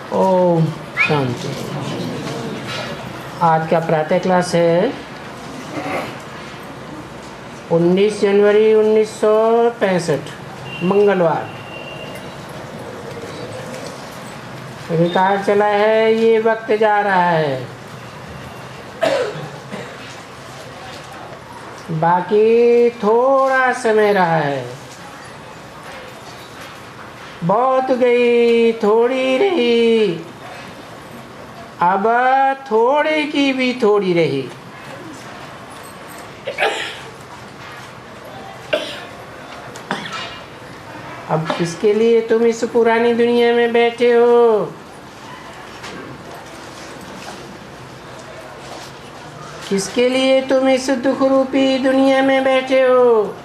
ओम शांति। आज का प्रातः क्लास है 19 जनवरी 1965 मंगलवार। अभी कहा चला है, ये वक्त जा रहा है, बाकी थोड़ा समय रहा है। बहुत गई थोड़ी रही, अब थोड़े की भी थोड़ी रही। अब किसके लिए तुम इस पुरानी दुनिया में बैठे हो? किसके लिए तुम इस दुख रूपी दुनिया में बैठे हो?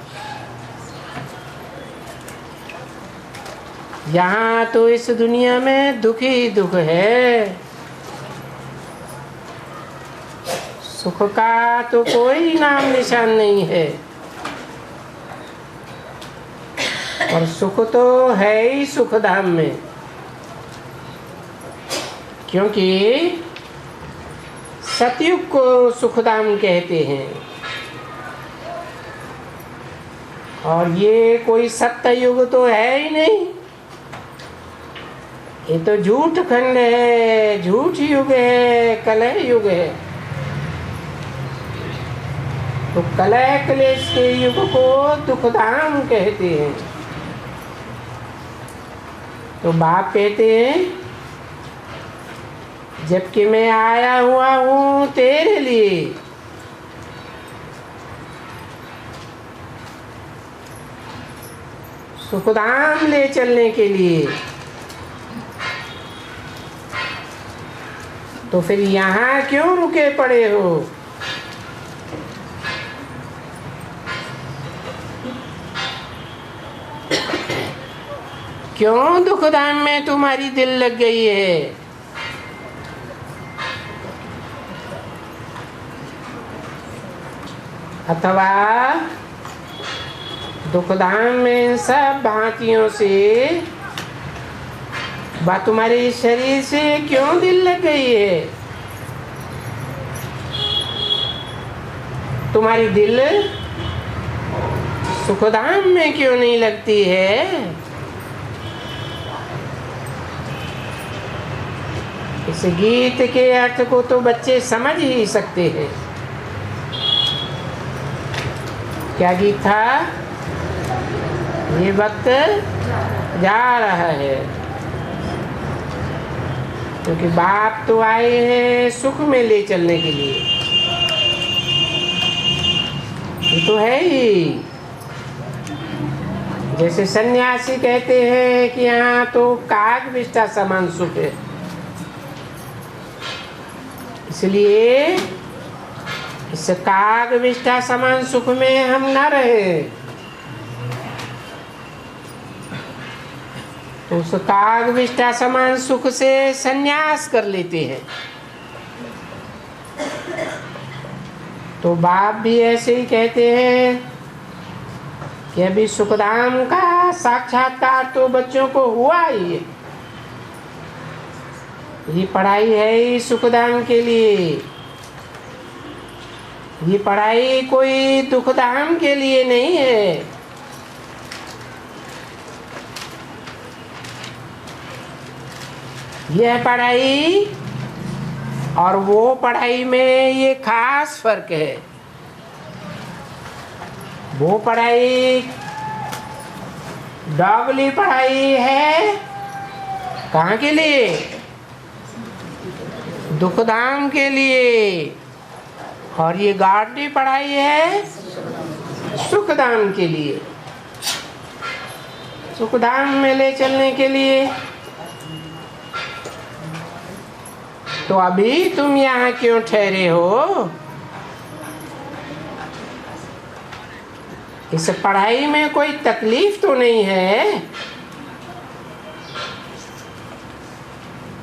यहाँ तो इस दुनिया में दुख ही दुख है, सुख का तो कोई नाम निशान नहीं है। और सुख तो है ही सुख धाम में, क्योंकि सतयुग को सुखधाम कहते हैं और ये कोई सत्ययुग तो है ही नहीं। ये तो झूठ खंड है, झूठ युग है, कलह युग है। तो कलह क्लेश के युग को दुखधाम कहते हैं। तो बाप कहते हैं, जबकि मैं आया हुआ हूँ तेरे लिए, सुखधाम ले चलने के लिए, तो फिर यहाँ क्यों रुके पड़े हो? क्यों दुखधाम में तुम्हारी दिल लग गई है? अथवा दुखधाम में सब भांतियों से बात तुम्हारे शरीर से क्यों दिल लग गई है? तुम्हारी दिल सुखधाम में क्यों नहीं लगती है? इस गीत के अर्थ को तो बच्चे समझ ही सकते हैं। क्या गीत था? ये वक्त जा रहा है, क्योंकि बाप तो आए हैं सुख में ले चलने के लिए। ये तो है ही। जैसे सन्यासी कहते हैं कि यहाँ तो काग विष्ठा समान सुख है, इसलिए इस काग विष्ठा समान सुख में हम न रहे। तो उस काग विष्ठा समान सुख से संन्यास कर लेते हैं। तो बाप भी ऐसे ही कहते हैं कि अभी सुखधाम का साक्षात्कार तो बच्चों को हुआ ही है। ये पढ़ाई है ही सुखधाम के लिए, ये पढ़ाई कोई दुखधाम के लिए नहीं है। यह पढ़ाई और वो पढ़ाई में ये खास फर्क है। वो पढ़ाई डॉगली पढ़ाई है, कहाँ के लिए? दुखधाम के लिए। और ये गाढ़ी पढ़ाई है सुखधाम के लिए, सुखधाम में ले चलने के लिए। तो अभी तुम यहाँ क्यों ठहरे हो? इस पढ़ाई में कोई तकलीफ तो नहीं है।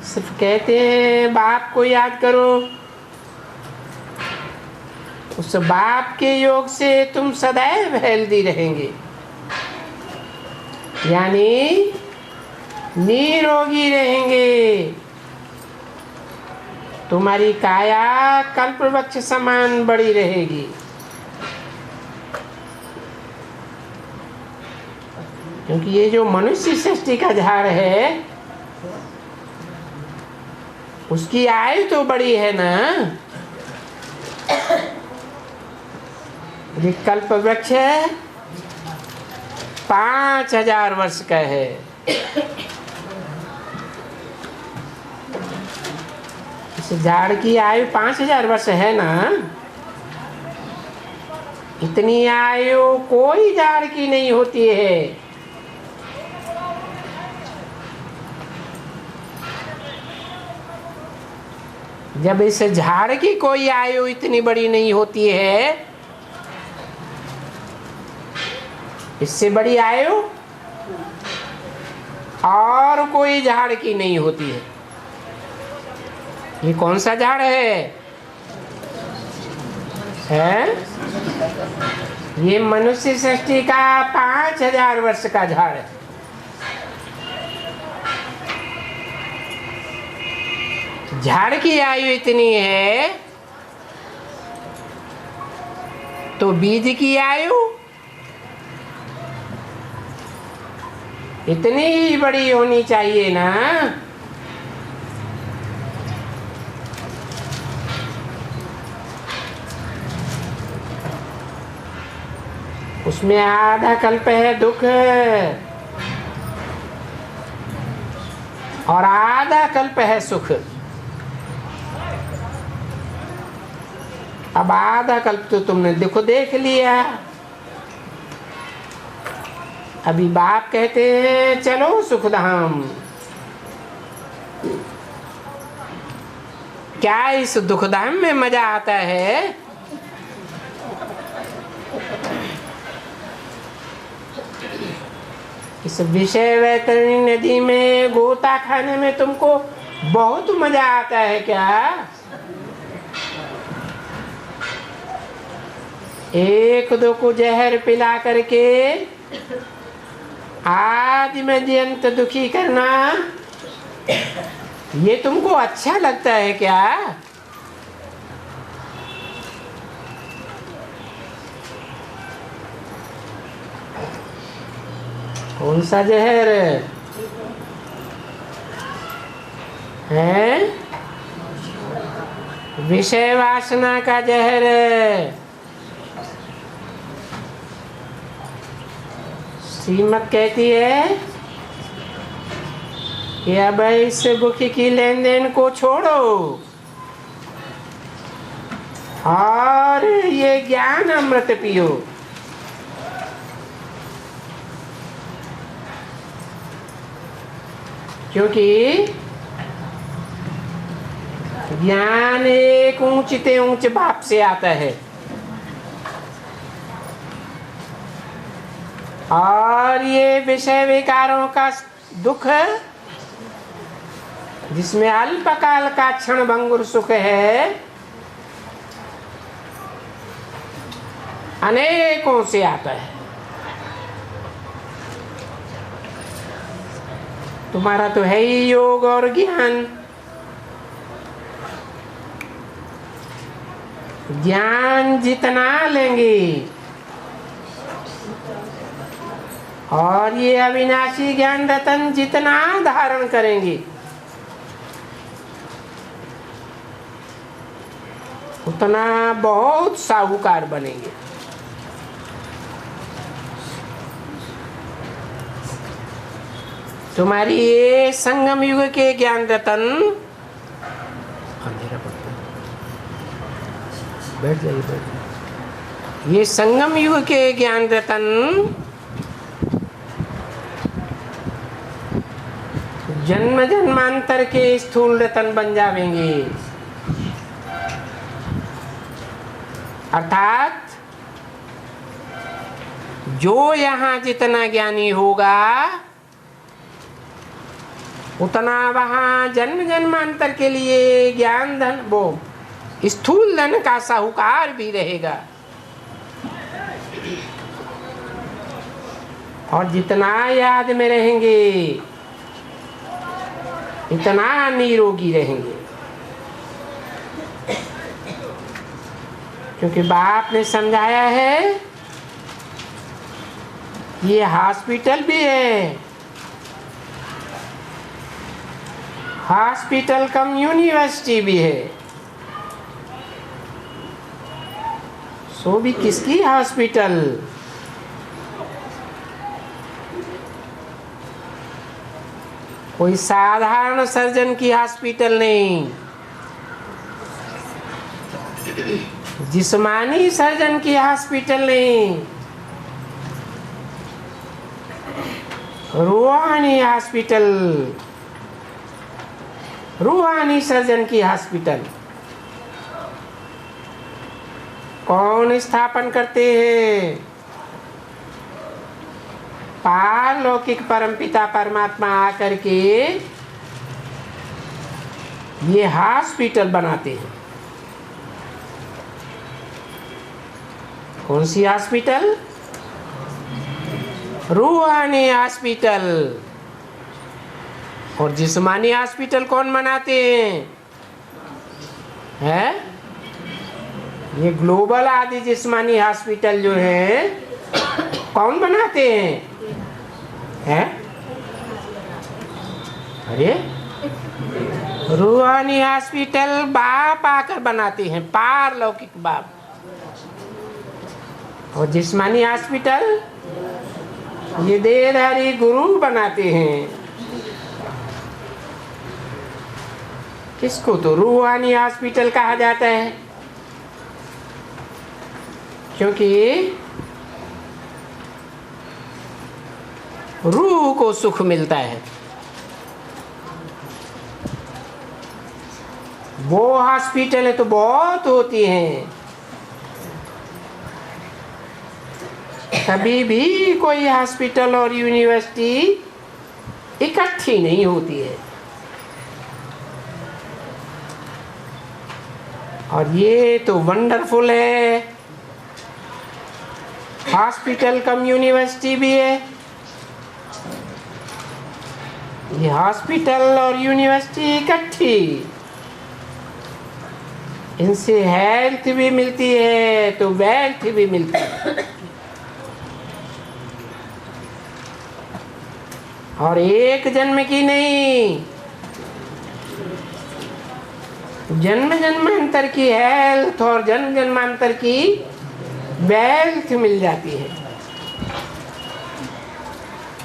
सिर्फ कहते हैं बाप को याद करो, उस बाप के योग से तुम सदैव हेल्दी रहेंगे, यानी निरोगी रहेंगे, तुम्हारी काया कल्पवृक्ष समान बड़ी रहेगी। क्योंकि ये जो मनुष्य सृष्टि का झाड़ है उसकी आयु तो बड़ी है ना। ये कल्प वृक्ष 5000 वर्ष का है। इस झाड़ की आयु 5000 वर्ष है ना। इतनी आयु कोई झाड़ की नहीं होती है। जब इस झाड़ की कोई आयु इतनी बड़ी नहीं होती है, इससे बड़ी आयु और कोई झाड़ की नहीं होती है। ये कौन सा झाड़ है? ये मनुष्य सृष्टि का 5000 वर्ष का झाड़ है। झाड़ की आयु इतनी है तो बीज की आयु इतनी ही बड़ी होनी चाहिए ना। उसमें आधा कल्प है दुख और आधा कल्प है सुख। अब आधा कल्प तो तुमने देख लिया। अभी बाप कहते हैं चलो सुखधाम। क्या इस दुखधाम में मजा आता है? इस विषय वैतरणी नदी में गोता खाने में तुमको बहुत मजा आता है क्या? एक दो को जहर पिला करके आदिमध्यंत दुखी करना ये तुमको अच्छा लगता है क्या? कौन सा जहर है? विषय वासना का जहर। श्रीमत कहती है कि अब इस बुख की लेन देन को छोड़ो और ये ज्ञान अमृत पियो। क्योंकि ज्ञान एक ऊंचते ऊंच बाप से आता है और ये विषय विकारों का दुख जिसमें अल्पकाल का क्षण भंगुर सुख है अनेकों से आता है। तुम्हारा तो है ही योग और ज्ञान। ज्ञान जितना लेंगे और ये अविनाशी ज्ञान रतन जितना धारण करेंगे उतना बहुत साहूकार बनेंगे। तुम्हारी ये संगम युग के ज्ञान रतन अंधेरा पड़ता है, बैठ जाइए। ये संगम युग के ज्ञान रतन जन्म जन्मांतर के स्थूल रतन बन जावेंगे। अर्थात जो यहाँ जितना ज्ञानी होगा उतना वहाँ जन्म जन्मांतर के लिए ज्ञान धन वो स्थूल धन का साहूकार भी रहेगा। और जितना याद में रहेंगे इतना निरोगी रहेंगे। क्योंकि बाप ने समझाया है ये हॉस्पिटल भी है, हॉस्पिटल कम यूनिवर्सिटी भी है। सो भी किसकी हॉस्पिटल? कोई साधारण सर्जन की हॉस्पिटल नहीं, जिस्मानी सर्जन की हॉस्पिटल नहीं, रूहानी हॉस्पिटल, रूहानी सर्जन की हॉस्पिटल। कौन स्थापन करते हैं? पारलौकिक परमपिता परमात्मा आकर के ये हॉस्पिटल बनाते हैं। कौन सी हॉस्पिटल? रूहानी हॉस्पिटल। और जिस्मानी हॉस्पिटल कौन बनाते हैं? ये ग्लोबल आदि जिस्मानी हॉस्पिटल जो है कौन बनाते हैं? अरे रूहानी हॉस्पिटल बाप आकर बनाते हैं, पारलौकिक बाप। और जिस्मानी हॉस्पिटल ये देहधारी गुरु बनाते हैं। किसको तो रूहानी हॉस्पिटल कहा जाता है, क्योंकि रूह को सुख मिलता है। वो हॉस्पिटल है तो बहुत होती हैं, कभी भी कोई हॉस्पिटल और यूनिवर्सिटी इकट्ठी नहीं होती है। और ये तो वंडरफुल है, हॉस्पिटल कम यूनिवर्सिटी भी है। ये हॉस्पिटल और यूनिवर्सिटी इकट्ठी, इनसे हेल्थ भी मिलती है तो वेल्थ भी मिलती है। और एक जन्म की नहीं, जन्म जन्मांतर की हेल्थ और जन्म जन्मांतर की वेल्थ मिल जाती है।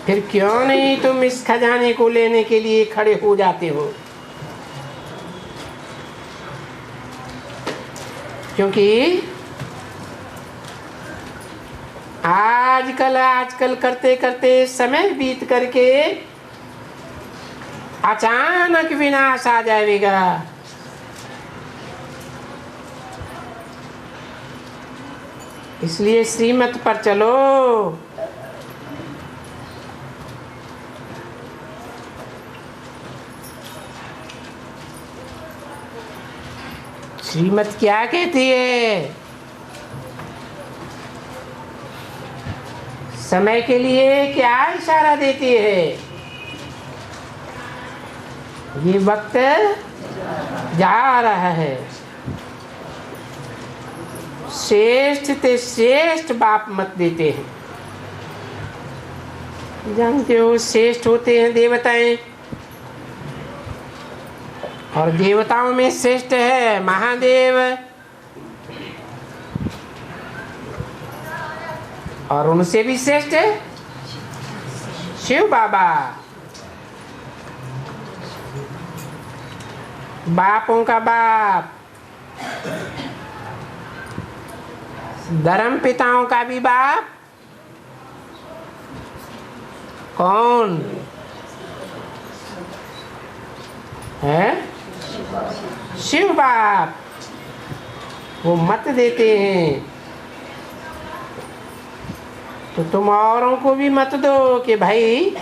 फिर क्यों नहीं तुम इस खजाने को लेने के लिए खड़े हो जाते हो? क्योंकि आजकल करते करते समय बीत करके अचानक विनाश आ जाएगा। इसलिए श्रीमत पर चलो। श्रीमत क्या कहती है? समय के लिए क्या इशारा देती है? ये वक्त जा रहा है। श्रेष्ठ ते श्रेष्ठ बाप मत देते हैं। जानते हो श्रेष्ठ होते हैं देवताएं, और देवताओं में श्रेष्ठ है महादेव, और उनसे भी श्रेष्ठ है शिव बाबा। बापों का बाप, धर्म पिताओं का भी बाप कौन है? शिव बाप। वो मत देते हैं तो तुम औरों को भी मत दो कि भाई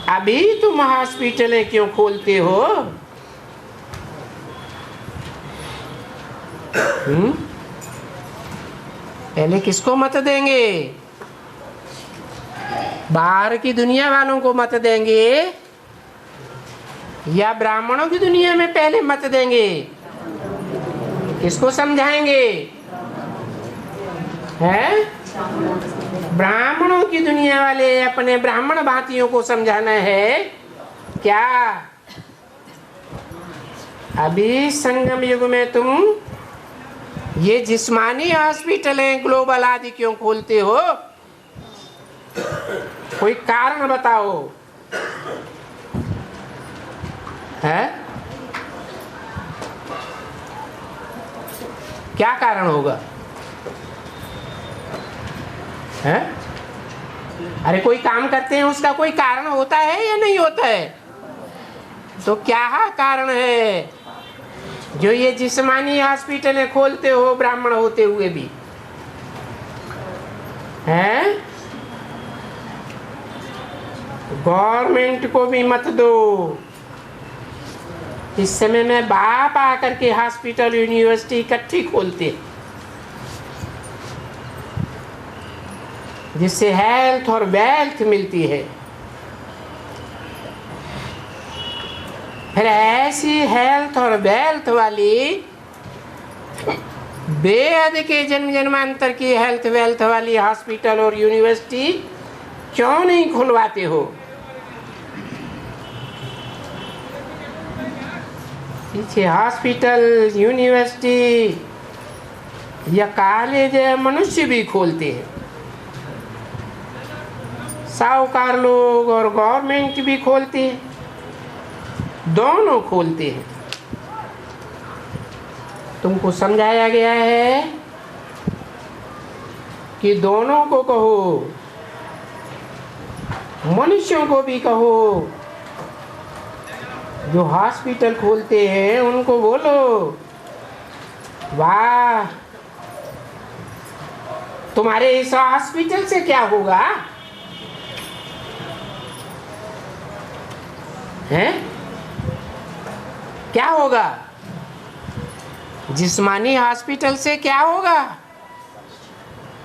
अभी तुम हॉस्पिटलें क्यों खोलते हो? पहले किसको मत देंगे? बाहर की दुनिया वालों को मत देंगे या ब्राह्मणों की दुनिया में पहले मत देंगे किसको समझाएंगे? है ब्राह्मणों की दुनिया वाले अपने ब्राह्मण भातियों को समझाना है क्या? अभी संगम युग में तुम ये जिस्मानी हॉस्पिटल है ग्लोबल आदि क्यों खोलते हो? कोई कारण बताओ। है क्या कारण होगा? है अरे कोई काम करते हैं उसका कोई कारण होता है या नहीं होता है? तो क्या कारण है जो ये जिस्मानी हॉस्पिटल खोलते हो ब्राह्मण होते हुए भी? हैं गवर्नमेंट को भी मत दो। इस समय में बाप आकर के हॉस्पिटल यूनिवर्सिटी इकट्ठी खोलते जिससे हेल्थ और वेल्थ मिलती है। फिर ऐसी हेल्थ और वेल्थ वाली बेहद के जन्म जन्मांतर की हेल्थ वेल्थ वाली हॉस्पिटल और यूनिवर्सिटी क्यों नहीं खुलवाते हो? पीछे हॉस्पिटल यूनिवर्सिटी या कॉलेज मनुष्य भी खोलते हैं, साहूकार लोग और गवर्नमेंट भी खोलते हैं, दोनों खोलते हैं। तुमको समझाया गया है कि दोनों को कहो, मनुष्यों को भी कहो। जो हॉस्पिटल खोलते हैं उनको बोलो वाह तुम्हारे इस हॉस्पिटल से क्या होगा? हैं क्या होगा? जिस्मानी हॉस्पिटल से क्या होगा?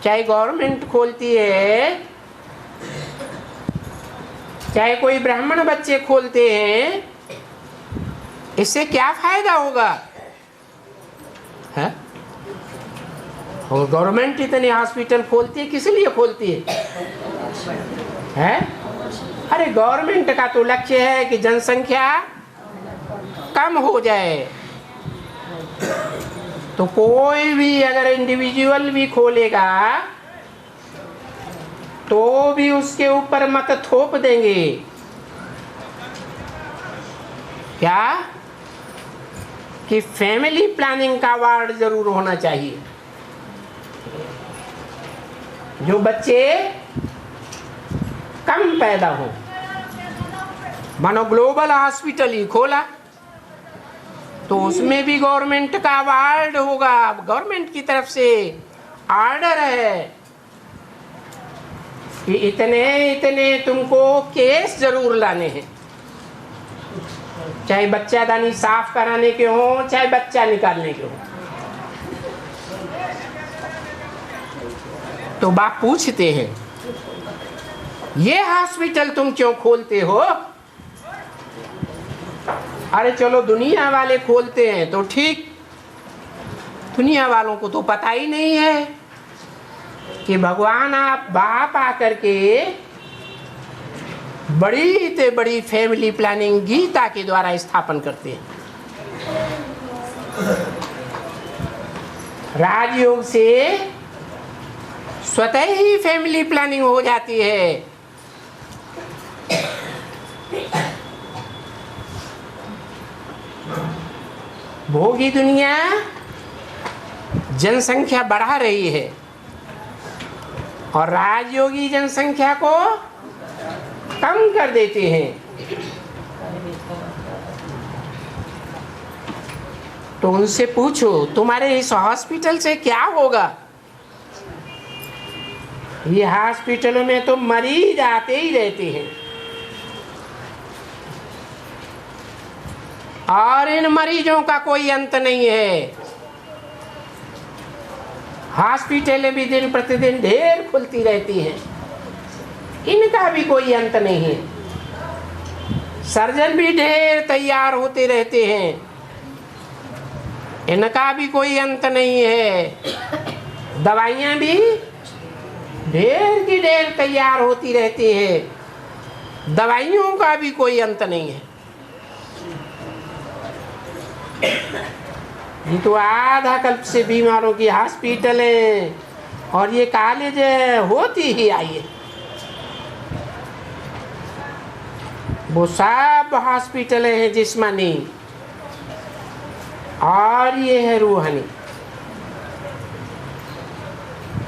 चाहे गवर्नमेंट खोलती है, चाहे कोई ब्राह्मण बच्चे खोलते हैं, इससे क्या फायदा होगा? है और गवर्नमेंट इतने हॉस्पिटल खोलती है किस लिए खोलती है? अरे गवर्नमेंट का तो लक्ष्य है कि जनसंख्या कम हो जाए। तो कोई भी अगर इंडिविजुअल भी खोलेगा तो भी उसके ऊपर मत थोप देंगे क्या कि फैमिली प्लानिंग का वार्ड जरूर होना चाहिए। जो बच्चे कम पैदा हो, मानो ग्लोबल हॉस्पिटल ही खोला तो उसमें भी गवर्नमेंट का वार्ड होगा। गवर्नमेंट की तरफ से ऑर्डर है कि इतने इतने तुमको केस जरूर लाने हैं, चाहे बच्चादानी साफ कराने के हो चाहे बच्चा निकालने के हो। तो बाप पूछते हैं ये हॉस्पिटल तुम क्यों खोलते हो? अरे चलो दुनिया वाले खोलते हैं तो ठीक, दुनिया वालों को तो पता ही नहीं है कि भगवान आप बाप आकर के बड़ी से बड़ी फैमिली प्लानिंग गीता के द्वारा स्थापन करते हैं। राजयोग से स्वतः ही फैमिली प्लानिंग हो जाती है। भोगी दुनिया जनसंख्या बढ़ा रही है और राजयोगी जनसंख्या को कम कर देते हैं। तो उनसे पूछो तुम्हारे इस हॉस्पिटल से क्या होगा? ये हॉस्पिटलों में तो मरीज आते ही रहते हैं और इन मरीजों का कोई अंत नहीं है। हॉस्पिटलें भी दिन प्रतिदिन ढेर खुलती रहती हैं, इनका भी कोई अंत नहीं है। सर्जन भी ढेर तैयार होते रहते हैं, इनका भी कोई अंत नहीं है। दवाइयाँ भी ढेर की ढेर तैयार होती रहती है, दवाइयों का भी कोई अंत नहीं है। ये तो आधा कल्प से बीमारों की हॉस्पिटल है और ये कॉलेज होती ही आई है। वो सब हॉस्पिटल हैं जिस्मानी और ये है रूहानी।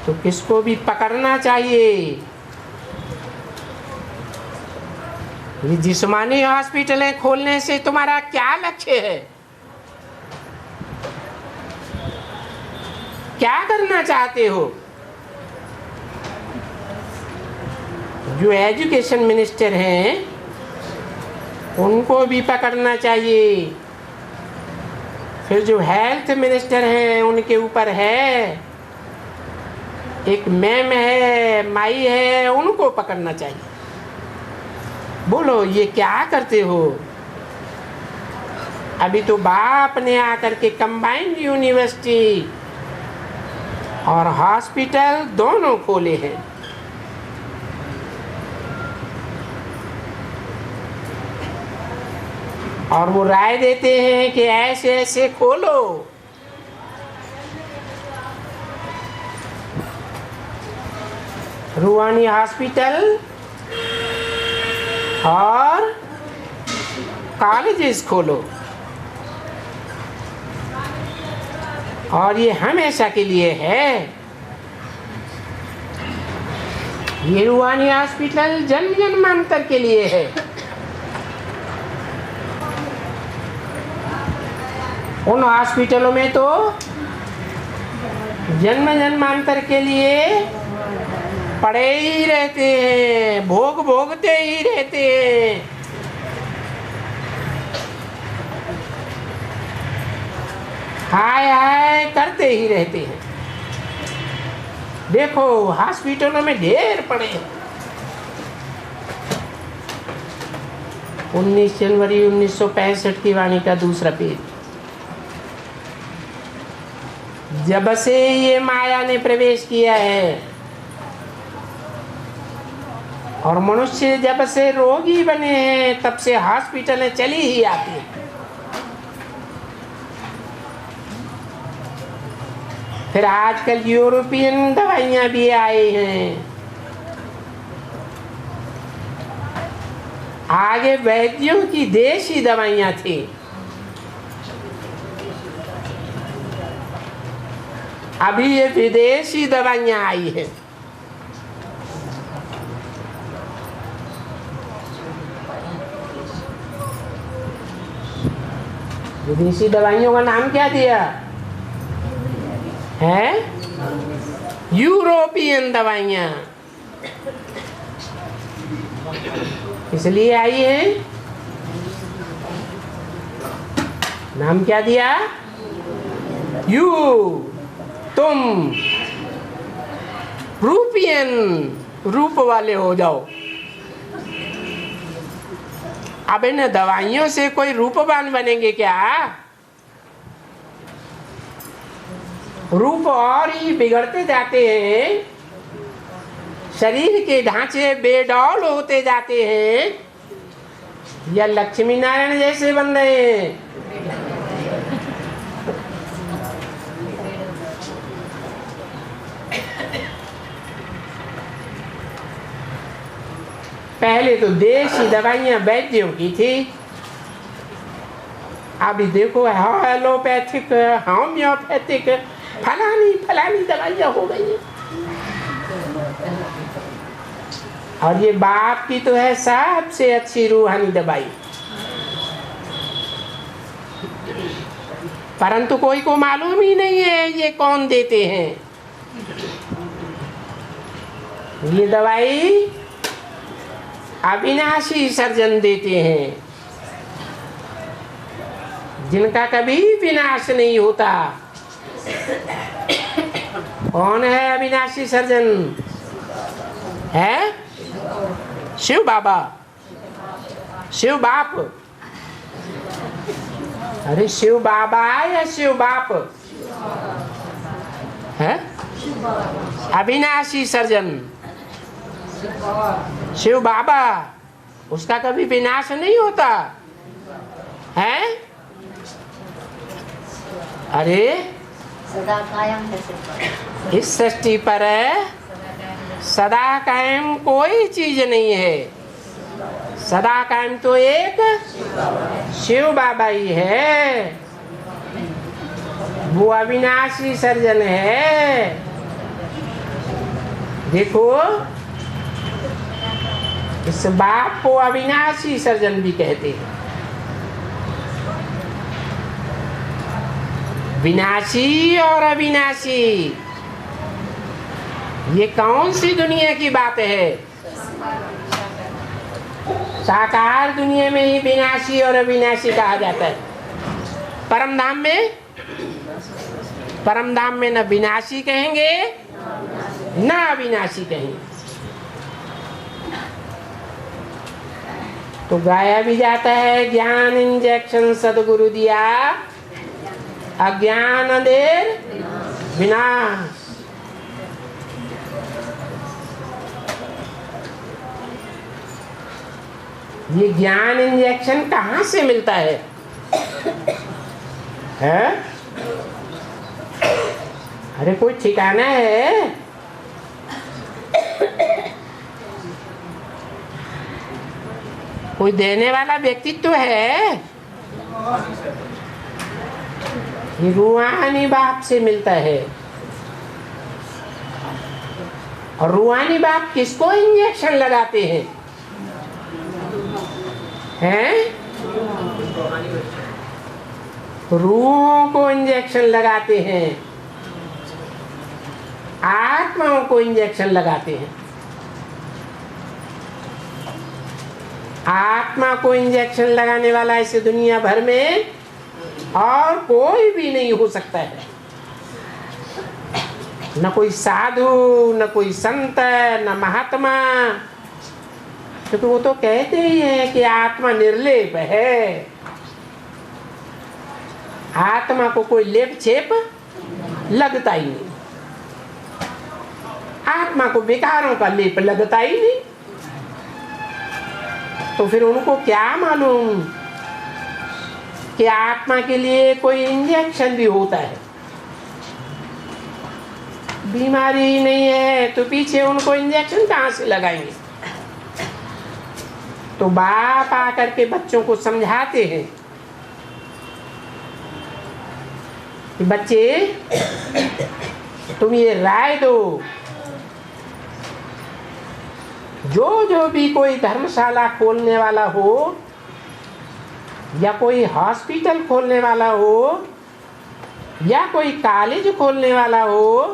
तो किसको भी पकड़ना चाहिए। ये जिस्मानी हॉस्पिटलें खोलने से तुम्हारा क्या लक्ष्य है, क्या करना चाहते हो? जो एजुकेशन मिनिस्टर हैं उनको भी पकड़ना चाहिए। फिर जो हेल्थ मिनिस्टर हैं उनके ऊपर है, एक मैम है, माई है, उनको पकड़ना चाहिए। बोलो ये क्या करते हो? अभी तो बाप ने आकर के कंबाइंड यूनिवर्सिटी और हॉस्पिटल दोनों खोले हैं। और वो राय देते हैं कि ऐसे ऐसे खोलो। रूहानी हॉस्पिटल और कॉलेजेस खोलो, और ये हमेशा के लिए है। ये रूहानी हॉस्पिटल जन्म जन्मांतर के लिए है। उन हॉस्पिटलों में तो जन्म जन्मांतर के लिए पड़े ही रहते हैं, भोग भोगते ही रहते हैं। हाय हाय करते ही रहते हैं। देखो हॉस्पिटलों में ढेर पड़े हैं। 19 जनवरी 1965 की वाणी का दूसरा पेज। जब से ये माया ने प्रवेश किया है और मनुष्य जब से रोगी बने हैं तब से हॉस्पिटलें चली ही आती हैं। फिर आजकल यूरोपियन दवाइयाँ भी आई हैं। आगे वैद्यों की देशी दवाइयाँ थी, अभी ये विदेशी दवाइयाँ आई हैं। विदेशी दवाइयों का नाम क्या दिया है? यूरोपियन दवाइयाँ इसलिए आई है। नाम क्या दिया? तुम रूपियन, रूप वाले हो जाओ। अब इन दवाइयों से कोई रूपवान बनेंगे क्या? रूप और ही बिगड़ते जाते हैं, शरीर के ढांचे बेडौल होते जाते हैं, या लक्ष्मी नारायण जैसे बन रहे हैं। पहले तो देशी दवाइयाँ वैद्यों की थी, अभी देखो एलोपैथिक, होम्योपैथिक, फलानी फलानी दवाइयाँ हो गई। और ये बाप की तो है सबसे अच्छी रूहानी दवाई, परंतु कोई को मालूम ही नहीं है ये कौन देते हैं। ये दवाई अविनाशी सर्जन देते हैं, जिनका कभी विनाश नहीं होता। कौन है अविनाशी सर्जन? है शिव बाबा, शिव बाप। अरे शिव बाबा या शिव बाप है? अविनाशी सर्जन शिव बाबा, उसका कभी विनाश नहीं होता है। अरे सदा कायम है, इस सृष्टि पर सदा कायम कोई चीज नहीं है। सदा कायम तो एक शिव बाबा ही है, वो अविनाशी सर्जन है। देखो, इस बाप को अविनाशी सर्जन भी कहते हैं। विनाशी और अविनाशी, ये कौन सी दुनिया की बात है? साकार दुनिया में ही विनाशी और अविनाशी कहा जाता है। परम धाम में न विनाशी कहेंगे न अविनाशी कहेंगे। तो गाया भी जाता है, ज्ञान इंजेक्शन सदगुरु दिया, अज्ञान अंधेर विनाश। ये ज्ञान इंजेक्शन कहाँ से मिलता है? अरे कोई ठिकाना है? कोई देने वाला व्यक्तित्व है? ये रूहानी बाप से मिलता है। और रूहानी बाप किसको इंजेक्शन लगाते हैं? रूहों को इंजेक्शन लगाते हैं, आत्माओं को इंजेक्शन लगाते हैं। आत्मा को इंजेक्शन लगाने वाला इस दुनिया भर में और कोई भी नहीं हो सकता है। न कोई साधु, न कोई संत, न महात्मा, क्योंकि वो तो कहते ही हैं कि आत्मा निर्लेप है। आत्मा को कोई लेप छेप लगता ही नहीं, आत्मा को विकारों का लेप लगता ही नहीं। तो फिर उनको क्या मालूम कि आत्मा के लिए कोई इंजेक्शन भी होता है? बीमारी नहीं है तो पीछे उनको इंजेक्शन कहाँ से लगाएंगे? तो बाप आकर के बच्चों को समझाते हैं कि बच्चे, तुम ये राय दो, जो भी कोई धर्मशाला खोलने वाला हो या कोई हॉस्पिटल खोलने वाला हो या कोई कॉलेज खोलने वाला हो,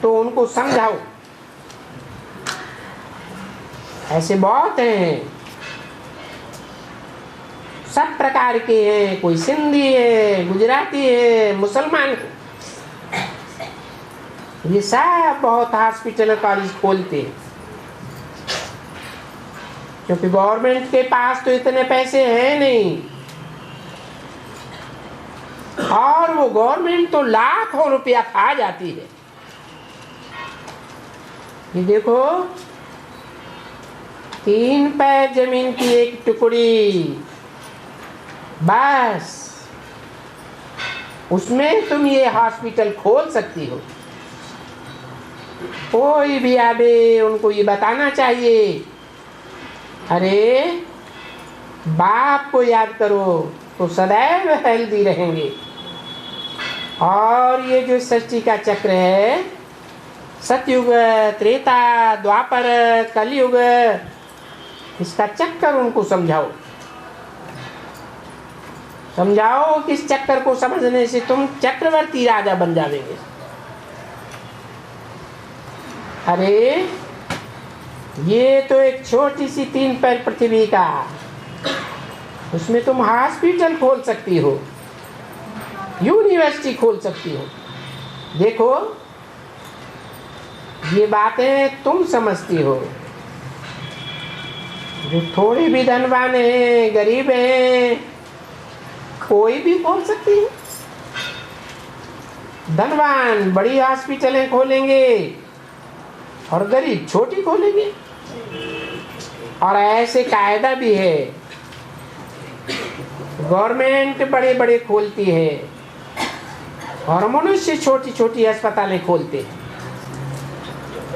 तो उनको समझाओ। ऐसे बहुत हैं, सब प्रकार के हैं, कोई सिंधी है, गुजराती है, मुसलमान है, ये सब बहुत हॉस्पिटल कॉलेज खोलते हैं, क्योंकि गवर्नमेंट के पास तो इतने पैसे हैं नहीं। और वो गवर्नमेंट तो लाखों रुपया खा जाती है। ये देखो, 3 पैर जमीन की एक टुकड़ी, बस उसमें तुम ये हॉस्पिटल खोल सकती हो। कोई भी आवे उनको ये बताना चाहिए, अरे बाप को याद करो तो सदैव हेल्दी रहेंगे। और ये जो सृष्टि का चक्र है, सतयुग, त्रेता, द्वापर, कलयुग, इसका चक्कर उनको समझाओ। समझाओ कि इस चक्कर को समझने से तुम चक्रवर्ती राजा बन जाओगे। अरे ये तो एक छोटी सी 3 पैर पृथ्वी का, उसमें तुम हॉस्पिटल खोल सकती हो, यूनिवर्सिटी खोल सकती हो। देखो, ये बातें तुम समझती हो, जो थोड़े भी धनवान हैं, गरीब हैं, कोई भी खोल सकती है। धनवान बड़ी हॉस्पिटलें खोलेंगे और गरीब छोटी खोलेंगे। और ऐसे कायदा भी है, गवर्नमेंट बड़े बड़े खोलती है और मनुष्य छोटी छोटी अस्पतालें खोलते हैं।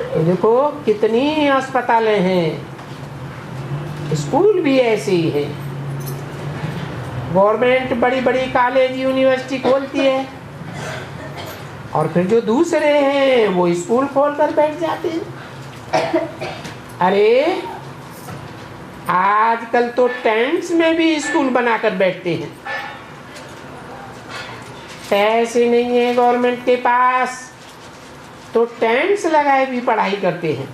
तो देखो कितनी अस्पतालें हैं, स्कूल भी ऐसे ही हैं। गवर्नमेंट बड़ी बड़ी कॉलेज यूनिवर्सिटी खोलती है और फिर जो दूसरे हैं वो स्कूल खोलकर बैठ जाते हैं। अरे आजकल तो टेंट्स में भी स्कूल बनाकर बैठते हैं। पैसे नहीं है गवर्नमेंट के पास तो टेंट्स लगाए भी पढ़ाई करते हैं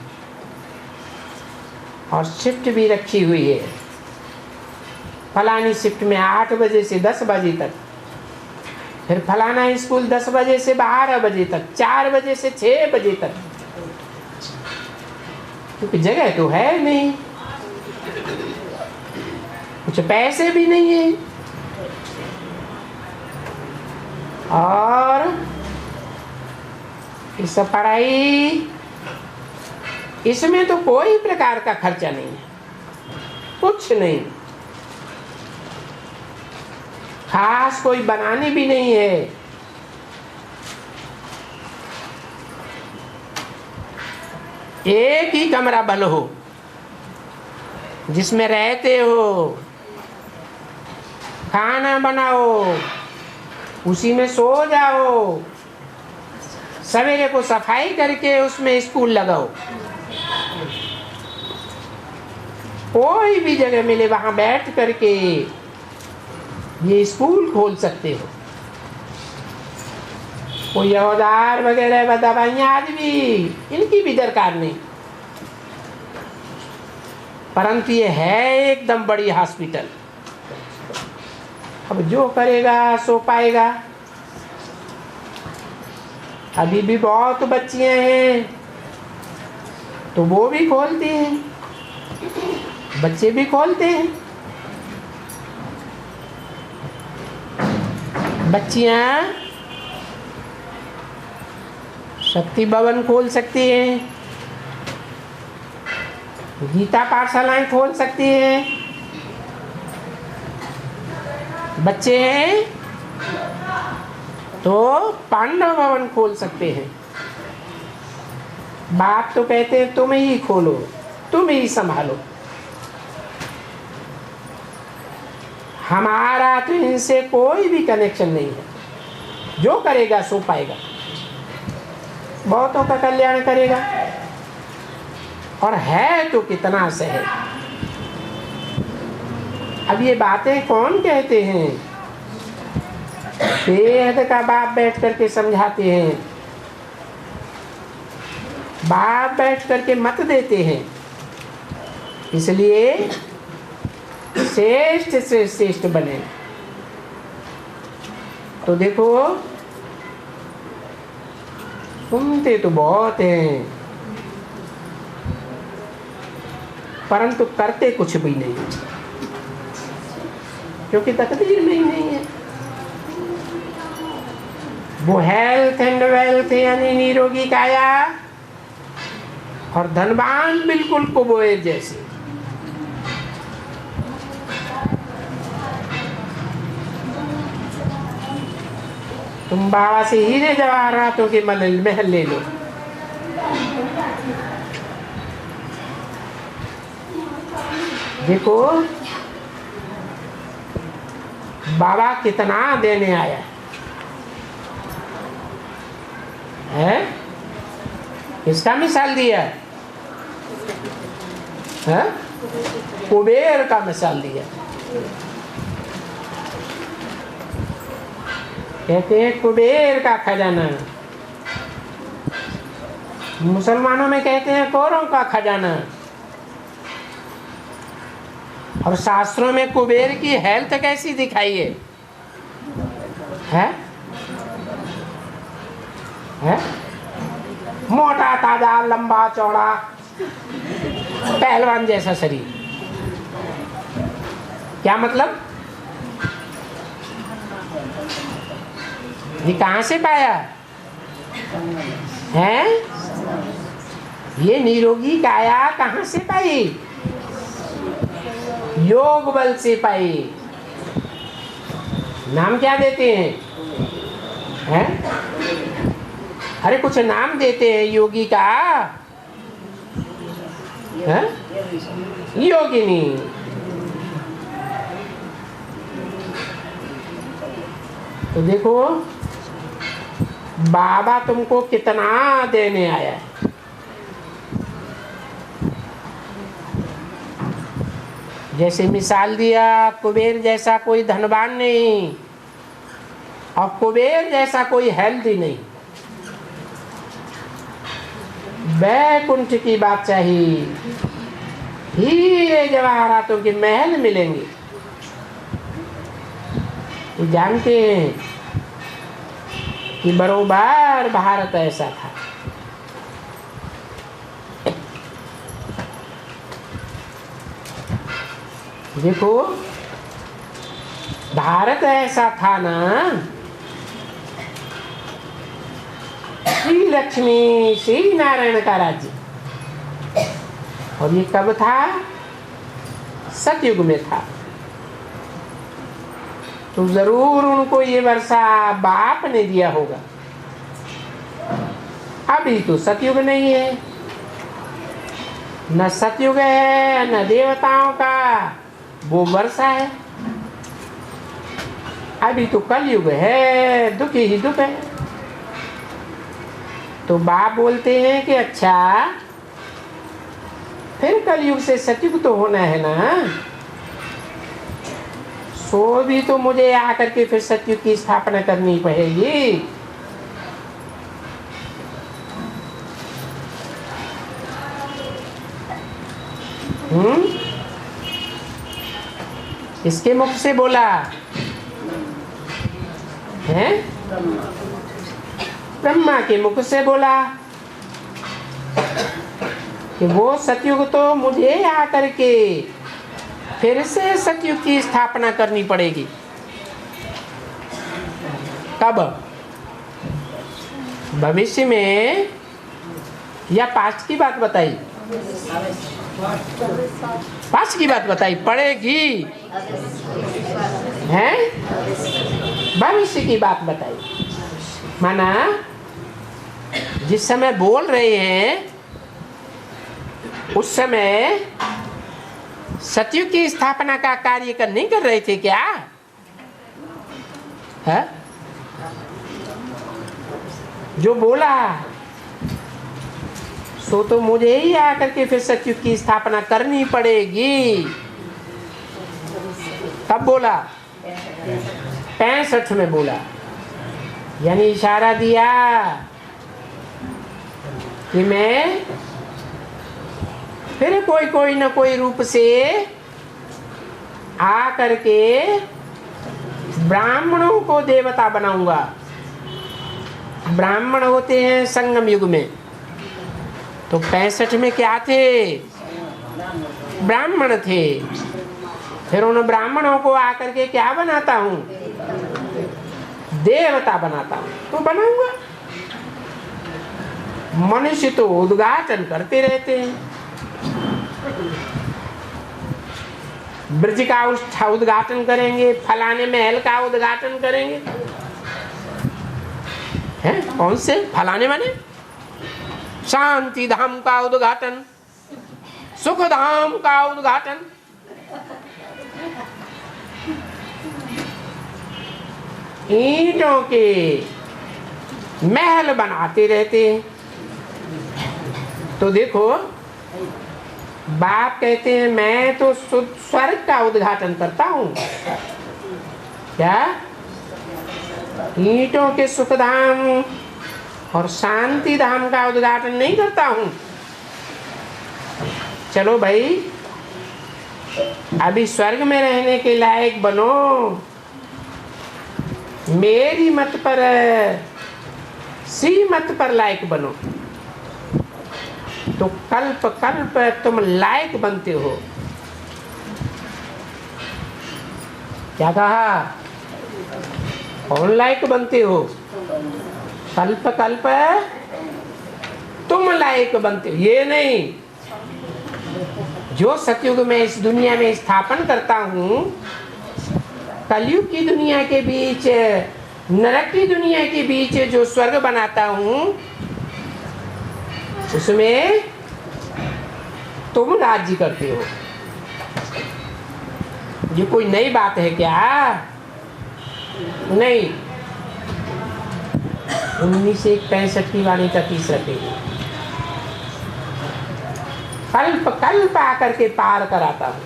और शिफ्ट भी रखी हुई है। फलानी शिफ्ट में 8 बजे से 10 बजे तक, फिर फलाना स्कूल 10 बजे से 12 बजे तक, 4 बजे से 6 बजे तक, क्योंकि जगह तो है नहीं, कुछ पैसे भी नहीं है। और इस पढ़ाई, इसमें तो कोई प्रकार का खर्चा नहीं है, कुछ नहीं, खास कोई बनानी भी नहीं है। एक ही कमरा बल हो जिसमें रहते हो, खाना बनाओ, उसी में सो जाओ, सवेरे को सफाई करके उसमें स्कूल लगाओ। कोई भी जगह मिले वहां बैठ करके ये स्कूल खोल सकते हो। कोई औजार वगैरह दवाइयाँ आज भी इनकी भी दरकार नहीं, परंतु ये है एकदम बड़ी हॉस्पिटल। अब जो करेगा सो पाएगा। अभी भी बहुत बच्चियां हैं तो वो भी खोलती हैं, बच्चे भी खोलते हैं। बच्चियां शक्ति भवन खोल सकती हैं, गीता पाठशालाएं खोल सकती हैं। बच्चे हैं तो पांडव भवन खोल सकते हैं। बाप तो कहते हैं तुम ही खोलो, तुम ही संभालो। हमारा तो इनसे कोई भी कनेक्शन नहीं है, जो करेगा सो पाएगा, बहुतों का कल्याण करेगा। और है तो कितना सहज। अब ये बातें कौन कहते हैं? बेहद का बाप बैठ करके समझाते हैं, बाप बैठ करके मत देते हैं। इसलिए श्रेष्ठ से श्रेष्ठ बने। तो देखो सुनते तो बहुत हैं परंतु करते कुछ भी नहीं, क्योंकि तकदीर में ही नहीं है। वो हेल्थ एंड वेल्थ यानी निरोगी काया और धनवान बिल्कुल कुबेर जैसे। तुम बाबा से हीरे जवाहरातों के महल ले लो, देखो बाबा कितना देने आया है। किसका मिसाल दिया है? कुबेर का मिसाल दिया। कहते हैं कुबेर का खजाना, मुसलमानों में कहते हैं कौरों का खजाना। और शास्त्रों में कुबेर की हेल्थ कैसी दिखाई है? मोटा ताजा लंबा चौड़ा पहलवान जैसा शरीर। क्या मतलब? ये कहाँ से पाया है? ये निरोगी काया कहाँ से पाई? योग बल से पाई। नाम क्या देते हैं? अरे कुछ नाम देते हैं योगी का, है? योगिनी। तो देखो बाबा तुमको कितना देने आया है। जैसे मिसाल दिया, कुबेर जैसा कोई धनवान नहीं और कुबेर जैसा कोई हेल्दी नहीं। वैकुंठ की बात चाहिए, हीरे जवाहरातों के महल मिलेंगे। तो जानते हैं कि बरोबर भारत ऐसा था। देखो भारत ऐसा था ना, श्री लक्ष्मी श्री नारायण का राज्य। और ये कब था? सतयुग में था। तो जरूर उनको ये वर्षा बाप ने दिया होगा। अभी तो सतयुग नहीं है, न सतयुग है न देवताओं का वो वर्षा है। अभी तो कलयुग है, दुख ही दुख है। तो बाप बोलते हैं कि अच्छा फिर कलयुग से सतयुग तो होना है ना, सो भी तो मुझे आकर के फिर सतयुग की स्थापना करनी पड़ेगी। इसके मुख से बोला है, ब्रह्मा के मुख से बोला कि वो सतयुग तो मुझे आकर के फिर से सतयुग की स्थापना करनी पड़ेगी। कब? भविष्य में या पास्ट की बात बताई? पास्ट की बात बताई पड़ेगी हैं? भविष्य की बात बताई। माना जिस समय बोल रहे हैं उस समय सतयुग की स्थापना का कार्य नहीं कर रहे थे क्या? है? जो बोला सो तो मुझे ही आकर के फिर सतयुग की स्थापना करनी पड़ेगी। कब बोला? 65 में बोला। यानी इशारा दिया कि मैं फिर कोई न कोई रूप से आ करके ब्राह्मणों को देवता बनाऊंगा। ब्राह्मण होते हैं संगम युग में, तो 65 में क्या थे? ब्राह्मण थे। फिर उन ब्राह्मणों को आकर के क्या बनाता हूँ? देवता बनाता हूँ। तो बनाऊंगा। मनुष्य तो उद्घाटन करते रहते हैं। ब्रज का उद्घाटन करेंगे, फलाने महल का उद्घाटन करेंगे। हैं? कौन से फलाने माने? शांति धाम का उद्घाटन, सुख धाम का उद्घाटन। ईंटों के महल बनाते रहते हैं। तो देखो बाप कहते हैं मैं तो स्वर्ग का उद्घाटन करता हूँ। क्या? ईंटों के सुख धाम और शांति धाम का उद्घाटन नहीं करता हूँ। चलो भाई अभी स्वर्ग में रहने के लायक बनो, मेरी मत पर श्रीमत पर लायक बनो, तो कल्प कल्प तुम लायक बनते हो। क्या कहा? कौन लायक बनते हो? कल्प कल्प तुम लायक बनते हो, ये नहीं। जो सतयुग में इस दुनिया में स्थापन करता हूँ, कलयुग की दुनिया के बीच, नरक की दुनिया के बीच जो स्वर्ग बनाता हूँ, उसमें तुम राज्य करते हो। ये कोई नई बात है क्या? नहीं। 1965 की वाणी का तीसरा पेज। कल्प कल्प आकर के पार कराता हूँ।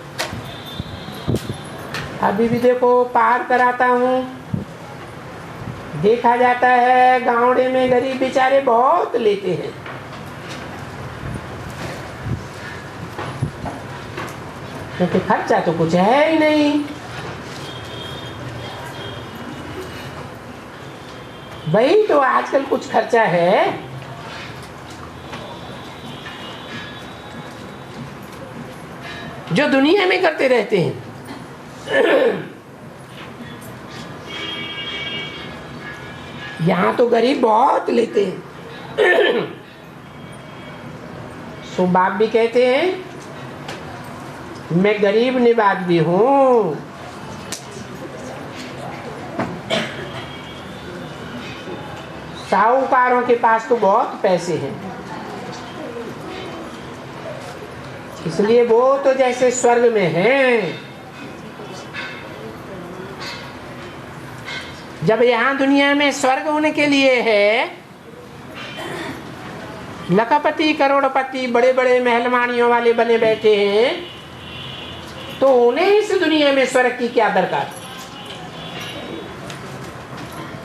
अभी भी देखो पार कराता हूँ। देखा जाता है गाँवड़े में गरीब बेचारे बहुत लेते हैं, क्योंकि खर्चा तो कुछ है ही नहीं। वही तो आजकल कुछ खर्चा है। जो दुनिया में करते रहते हैं। यहाँ तो गरीब बहुत लेते हैं। सो बाप भी कहते हैं मैं गरीब निवाज भी हूँ। साहूकारों के पास तो बहुत पैसे हैं, इसलिए वो तो जैसे स्वर्ग में हैं। जब यहाँ दुनिया में स्वर्ग होने के लिए है, लखपति करोड़पति बड़े बड़े महलमानियों वाले बने बैठे हैं, तो उन्हें इस दुनिया में स्वर्ग की क्या दरकार?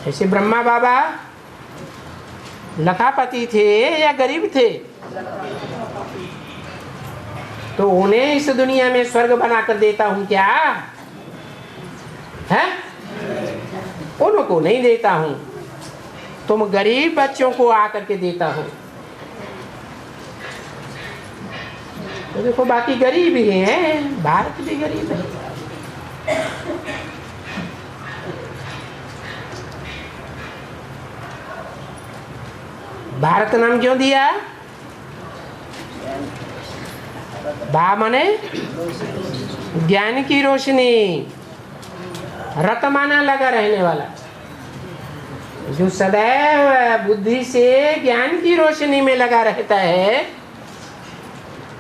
जैसे ब्रह्मा बाबा लखापति थे या गरीब थे, तो उन्हें इस दुनिया में स्वर्ग बनाकर देता हूं क्या? है? उनको नहीं देता हूं, तुम गरीब बच्चों को आकर के देता हूं। तो देखो बाकी गरीब ही हैं, भारत भी गरीब है। भारत नाम क्यों दिया? भा माने ज्ञान की रोशनी, रत माना लगा रहने वाला, जो सदैव बुद्धि से ज्ञान की रोशनी में लगा रहता है,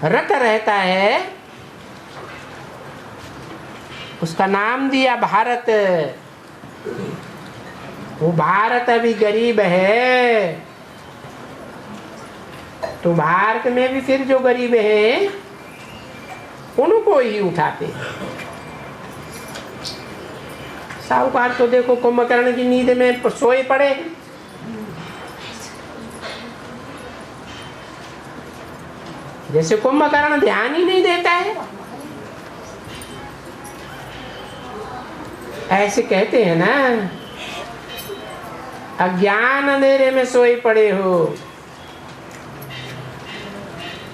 रत रहता है, उसका नाम दिया भारत। वो भारत अभी गरीब है, तो भारत में भी फिर जो गरीब हैं उनको ही उठाते हैं। साहूकार तो देखो कुंभकर्ण की नींद में सोए पड़े, जैसे कुंभकर्ण ध्यान ही नहीं देता है, ऐसे कहते हैं ना, अज्ञान अंधेरे में सोए पड़े हो।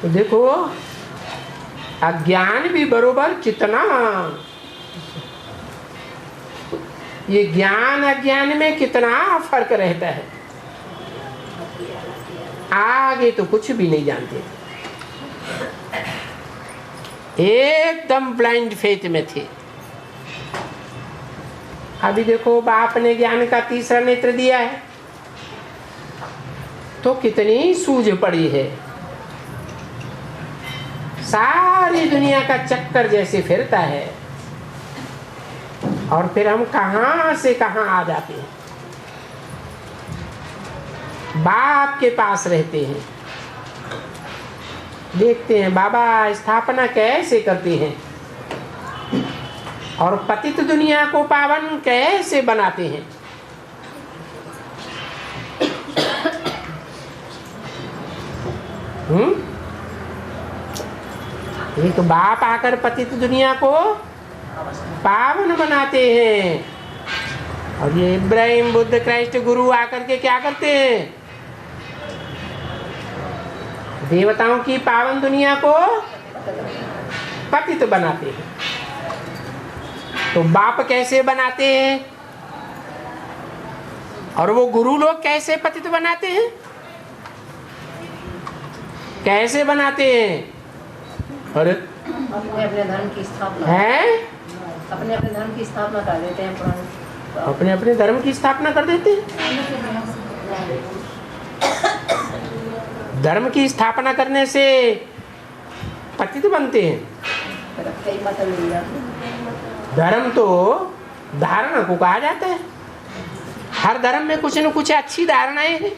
तो देखो अज्ञान भी बरोबर कितना, ये ज्ञान अज्ञान में कितना फर्क रहता है। आगे तो कुछ भी नहीं जानते, एकदम ब्लाइंड फेथ में थे। अभी देखो बाप ने ज्ञान का तीसरा नेत्र दिया है, तो कितनी सूझ पड़ी है। सारी दुनिया का चक्कर जैसे फिरता है, और फिर हम कहां से कहां आ जाते हैं। बाप के पास रहते हैं, देखते हैं बाबा स्थापना कैसे करते हैं, और पतित दुनिया को पावन कैसे बनाते हैं। ये तो बाप आकर पतित दुनिया को पावन बनाते हैं, और ये इब्राहिम बुद्ध क्राइस्ट गुरु आकर के क्या करते हैं? देवताओं की पावन दुनिया को पतित बनाते हैं। तो बाप कैसे बनाते हैं? और वो गुरु लोग कैसे पतित बनाते हैं? कैसे बनाते हैं? अरे अपने अपने धर्म की स्थापना हैं, अपने अपने धर्म की स्थापना कर देते हैं पुराने। अपने अपने धर्म की स्थापना कर देते हैं। धर्म की स्थापना करने से पतित बनते हैं। कई मतलब मिल जाते। धर्म तो धारणा को कहा जाता है। हर धर्म में कुछ न कुछ अच्छी धारणाएं हैं।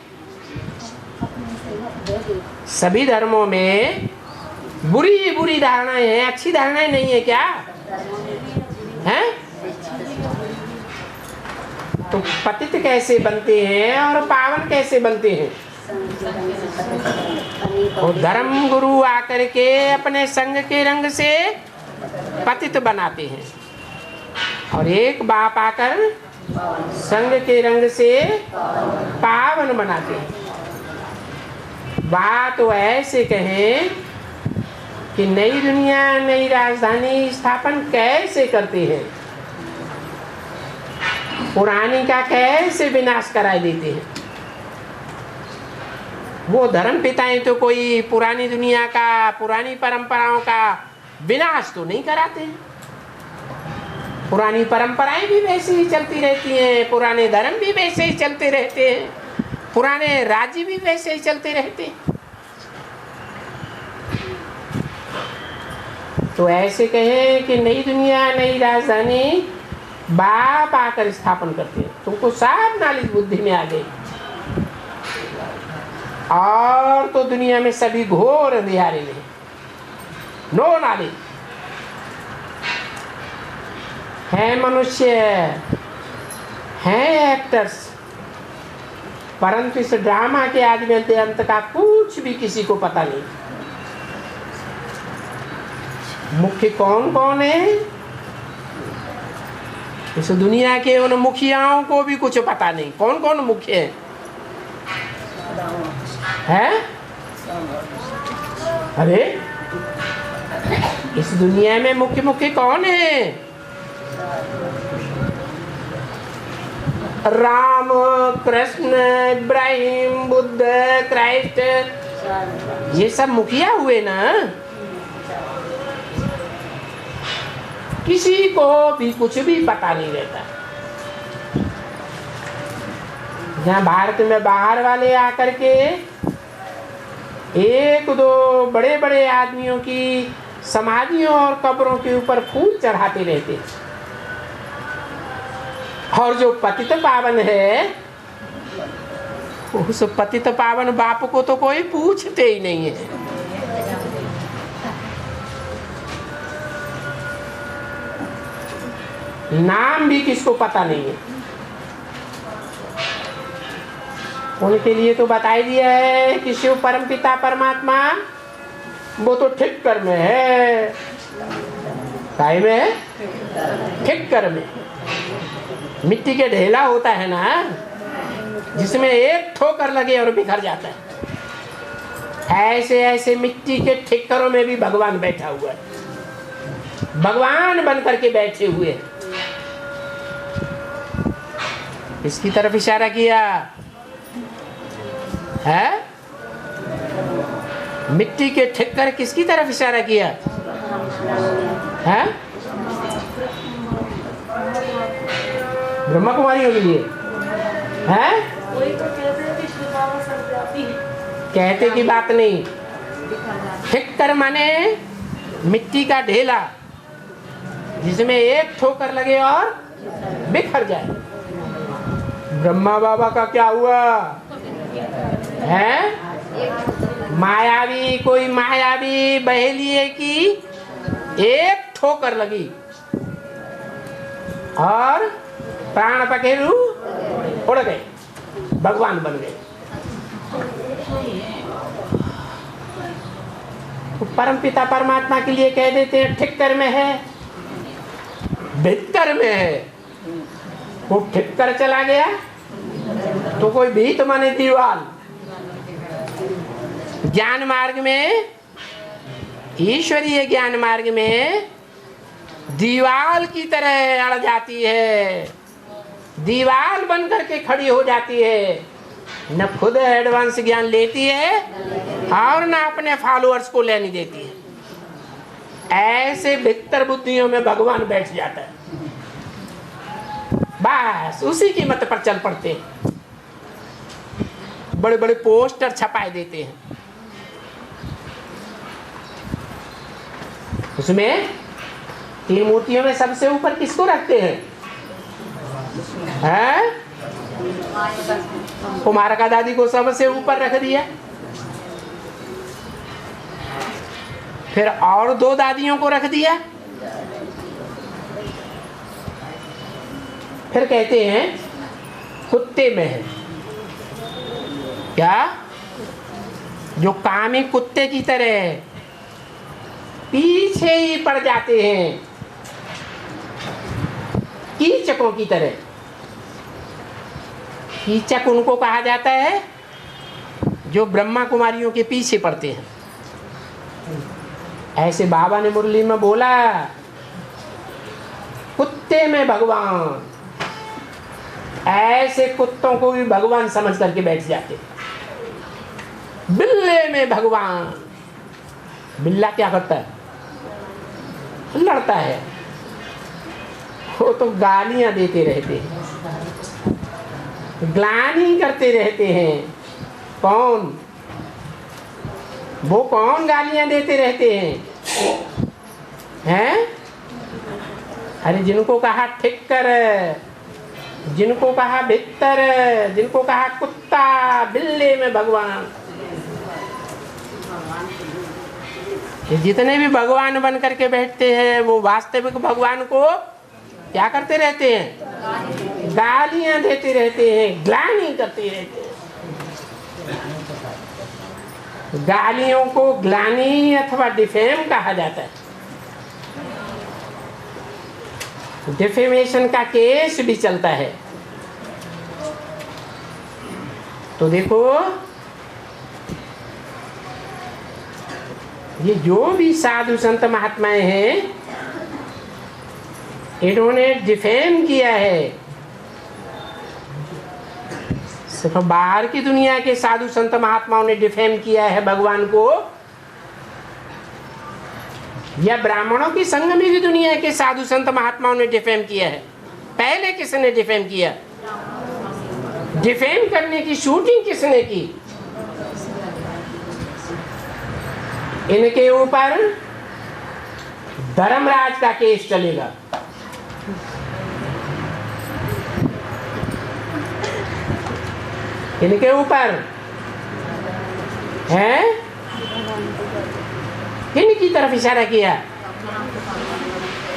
सभी धर्मों में बुरी बुरी धारणाएं हैं, अच्छी धारणाएं नहीं है क्या? हैं? तो पतित कैसे बनते हैं और पावन कैसे बनते हैं? और धर्म गुरु आकर के अपने संग के रंग से पतित बनाते हैं, और एक बाप आकर संग के रंग से पावन बनाते हैं। बात तो ऐसे कहें कि नई दुनिया नई राजधानी स्थापन कैसे करते हैं, पुरानी का कैसे विनाश कराए देते हैं। वो धर्म पिताएं तो कोई पुरानी दुनिया का, पुरानी परंपराओं का विनाश तो नहीं कराते हैं। पुरानी परंपराएं भी वैसे ही चलती रहती हैं, पुराने धर्म भी वैसे ही चलते रहते हैं, पुराने राज्य भी वैसे ही चलते रहते हैं। तो ऐसे कहें कि नई दुनिया नई राजधानी बाप आकर स्थापन करते हैं। तुमको सब नॉलेज बुद्धि में आ गई, और तो दुनिया में सभी घोर अंधियारे में, नो नॉलेज है। मनुष्य हैं एक्टर्स, परंतु इस ड्रामा के आदि अंत का कुछ भी किसी को पता नहीं। मुख्य कौन कौन है इस दुनिया के? उन मुखियाओं को भी कुछ पता नहीं कौन कौन मुख्य है? अरे इस दुनिया में मुख्य मुख्य कौन है? राम, कृष्ण, इब्राहिम, बुद्ध, क्राइस्ट, ये सब मुखिया हुए ना। किसी को भी कुछ भी पता नहीं रहता। यहाँ भारत में बाहर वाले आकर के एक दो बड़े बड़े आदमियों की समाधियों और कब्रों के ऊपर फूल चढ़ाते रहते, और जो पतित पावन है उस पतित पावन बाप को तो कोई पूछते ही नहीं है। नाम भी किसको पता नहीं है। उनके लिए तो बता ही दिया है कि शिव परम पिता परमात्मा वो तो ठीक कर्म है। काय में है? ठीक कर्म में। मिट्टी के ढेला होता है ना, जिसमें एक ठोकर लगे और बिखर जाता है, ऐसे ऐसे मिट्टी के ठिक्करों में भी भगवान बैठा हुआ है। भगवान बन करके बैठे हुए हैं। इसकी तरफ इशारा किया है। मिट्टी के ठिक्कर किसकी तरफ इशारा किया है? ब्रह्मा कुमारियों के लिए है। कहते की बात नहीं। ठिक्कर माने मिट्टी का ढेला जिसमें एक ठोकर लगे और बिखर जाए। ब्रह्मा बाबा का क्या हुआ है? मायावी, कोई मायावी बहेलिए की एक ठोकर लगी और प्राण पखेरु उड़ गए, भगवान बन गए। तो परम पिता परमात्मा के लिए कह देते हैं ठिक्कर में है, भीतर में है। वो ठिक्कर चला गया तो कोई भीत माने दीवाल। ज्ञान मार्ग में, ईश्वरीय ज्ञान मार्ग में दीवाल की तरह अड़ जाती है। दीवार बन करके खड़ी हो जाती है, न खुद एडवांस ज्ञान लेती है और न अपने फॉलोअर्स को लेने देती है। ऐसे भीतर बुद्धियों में भगवान बैठ जाता है, बस उसी की मत पर चल पड़ते हैं, बड़े बड़े पोस्टर छपाए देते हैं, उसमें तीन मूर्तियों में सबसे ऊपर किसको रखते हैं? कुमारका दादी को सबसे ऊपर रख दिया, फिर और दो दादियों को रख दिया, फिर कहते हैं कुत्ते में है क्या, जो कामी कुत्ते की तरह पीछे ही पड़ जाते हैं, कीचकों की तरह। कीचक उनको कहा जाता है जो ब्रह्मा कुमारियों के पीछे पड़ते हैं। ऐसे बाबा ने मुरली में बोला, कुत्ते में भगवान, ऐसे कुत्तों को भी भगवान समझ करके बैठ जाते। बिल्ले में भगवान, बिल्ला क्या करता है? लड़ता है, वो तो गालियां देते रहते हैं, ग्लानि करते रहते हैं। कौन? वो कौन गालियां देते रहते हैं? अरे जिनको कहा ठिक्कर, जिनको कहा भित्तर, जिनको कहा कुत्ता, बिल्ले में भगवान, ये जितने भी भगवान बन करके बैठते हैं वो वास्तविक भगवान को क्या करते रहते हैं? गालियां देते रहते हैं, ग्लानि करते रहते हैं। गालियों को ग्लानि अथवा डिफेम कहा जाता है। डिफेमेशन का केस भी चलता है। तो देखो, ये जो भी साधु संत महात्माएं हैं, इन्होंने डिफेम किया है। सिर्फ बाहर की दुनिया के साधु संत महात्माओं ने डिफेम किया है भगवान को, या ब्राह्मणों की संग में भी दुनिया के साधु संत महात्माओं ने डिफेम किया है? पहले किसने डिफेम किया? डिफेम करने की शूटिंग किसने की? इनके ऊपर धर्मराज का केस चलेगा। इनके ऊपर है, किनकी तरफ इशारा किया?